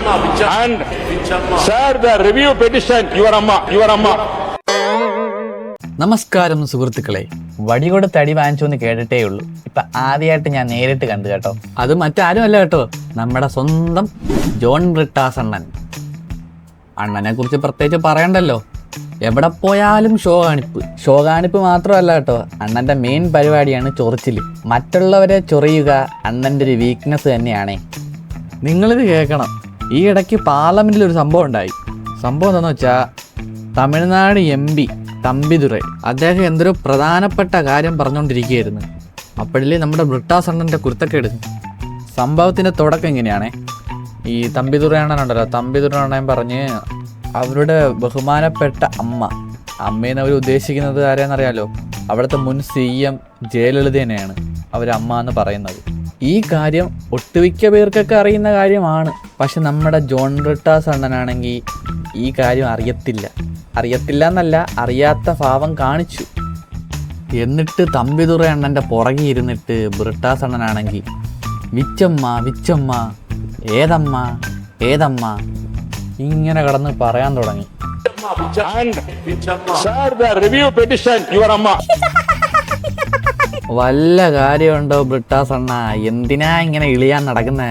and share the review petition your amma. നമസ്കാരം സുഹൃത്തുക്കളെ, വടികൊടുത്ത് അടി വാങ്ങിച്ചു എന്ന് കേട്ടിട്ടേ ഉള്ളൂ. ഇപ്പൊ ആദ്യമായിട്ട് ഞാൻ നേരിട്ട് കണ്ടു കേട്ടോ. അത് മറ്റാരും അല്ല കേട്ടോ, നമ്മുടെ സ്വന്തം ജോൺ ബ്രിട്ടാസ് അണ്ണൻ. അണ്ണനെ കുറിച്ച് പ്രത്യേകിച്ച് പറയണ്ടല്ലോ, എവിടെ പോയാലും ഷോ കാണിപ്പ് മാത്രമല്ല കേട്ടോ, അണ്ണൻ്റെ മെയിൻ പരിപാടിയാണ് ചൊറിച്ചിൽ. മറ്റുള്ളവരെ ചൊറിയുക അണ്ണൻ്റെ ഒരു വീക്ക്നെസ് തന്നെയാണേ. നിങ്ങളിത് കേൾക്കണം. ഈ ഇടയ്ക്ക് പാർലമെൻറ്റിൽ ഒരു സംഭവം ഉണ്ടായി. സംഭവം എന്താണെന്ന് വെച്ചാൽ, തമിഴ്നാട് MP തമ്പിദുരൈ അദ്ദേഹം എന്തൊരു പ്രധാനപ്പെട്ട കാര്യം പറഞ്ഞുകൊണ്ടിരിക്കുകയായിരുന്നു. അപ്പോഴല്ലേ നമ്മുടെ ബ്രിട്ടാസ് അണ്ണൻ്റെ കുരുത്തക്കേട്. സംഭവത്തിൻ്റെ തുടക്കം ഇങ്ങനെയാണേ. ഈ തമ്പിദുരൈ അണ്ണനുണ്ടല്ലോ, തമ്പിദുരൈ അണ്ണൻ പറഞ്ഞ് അവരുടെ ബഹുമാനപ്പെട്ട അമ്മയെന്ന് അവർ ഉദ്ദേശിക്കുന്നത് ആരെയെന്നറിയാലോ, അവിടുത്തെ മുൻ CM ജയലളിതേനെയാണ് അവരമ്മ എന്ന് പറയുന്നത്. ഈ കാര്യം ഒട്ടുമിക്ക പേർക്കൊക്കെ അറിയുന്ന കാര്യമാണ്. പക്ഷെ നമ്മുടെ ജോൺ ബ്രിട്ടാസ് അണ്ണനാണെങ്കിൽ ഈ കാര്യം അറിയത്തില്ല എന്നല്ല, അറിയാത്ത ഭാവം കാണിച്ചു. എന്നിട്ട് തമ്പിദുരൈ അണ്ണൻ്റെ പുറകെ ഇരുന്നിട്ട് ബ്രിട്ടാസ് അണ്ണനാണെങ്കിൽ വിച്ചമ്മ ഏതമ്മ ഇങ്ങനെ കടന്ന് പറയാൻ തുടങ്ങി. And share the review petition your amma. വല്ല കാര്യമുണ്ടോ ബ്രിട്ടാസ് അണ്ണ? എന്തിനാ ഇങ്ങനെ ഇളിയാൻ നടക്കുന്നേ?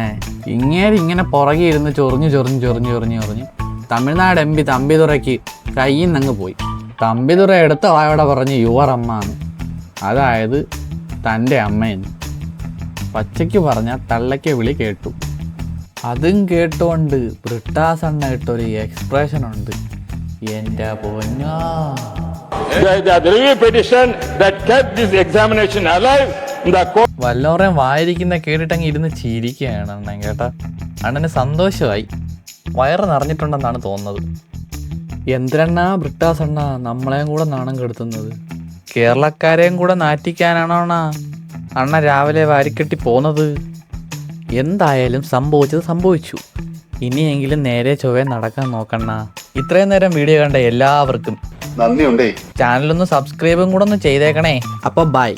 ഇങ്ങനെ പുറകെ ഇരുന്ന് ചൊറിഞ്ഞ് തമിഴ്നാട് MP തമ്പിദുരൈക്ക് കയ്യിൽ നിന്നങ്ങ് പോയി. തമ്പിദുരൈ എടുത്ത വായോടെ പറഞ്ഞ് യുവർ അമ്മ എന്ന്, അതായത് തൻ്റെ അമ്മയെന്ന്. പച്ചയ്ക്ക് പറഞ്ഞ തള്ളയ്ക്ക് വിളി കേട്ടു. അതും കേട്ടുകൊണ്ട് ബ്രിട്ടാസ് അണ്ണ ഇട്ടൊരു എക്സ്പ്രഷൻ ഉണ്ട്, എൻ്റെ പൊന്നോ. The review petition that kept this examination alive in the court. വല്ലവരെയും വായിരിക്കുന്ന കേട്ടിട്ടങ്ങ് ഇരുന്ന് ചിരിക്കുകയാണ് അണ്ണൻ കേട്ടാ. അണ്ണന് സന്തോഷമായി, വയറ് നിറഞ്ഞിട്ടുണ്ടെന്നാണ് തോന്നുന്നത്. എന്തിനാ ബ്രിട്ടാസ് അണ്ണ നമ്മളെയും കൂടെ നാണം കെടുത്തുന്നത്? കേരളക്കാരെയും കൂടെ നാറ്റിക്കാനാണോ അണ്ണ രാവിലെ വാരിക്കെട്ടി പോന്നത്? എന്തായാലും സംഭവിച്ചത് സംഭവിച്ചു. ഇനിയെങ്കിലും നേരെ ചൊവ്വേ നടക്കാൻ നോക്കണ്ണ. ഇത്രയും നേരം വീഡിയോ കണ്ട എല്ലാവർക്കും നന്ദിയുണ്ടേ. ചാനലൊന്ന് സബ്സ്ക്രൈബും കൂടെ ഒന്ന് ചെയ്തേക്കണേ. അപ്പോൾ ബൈ.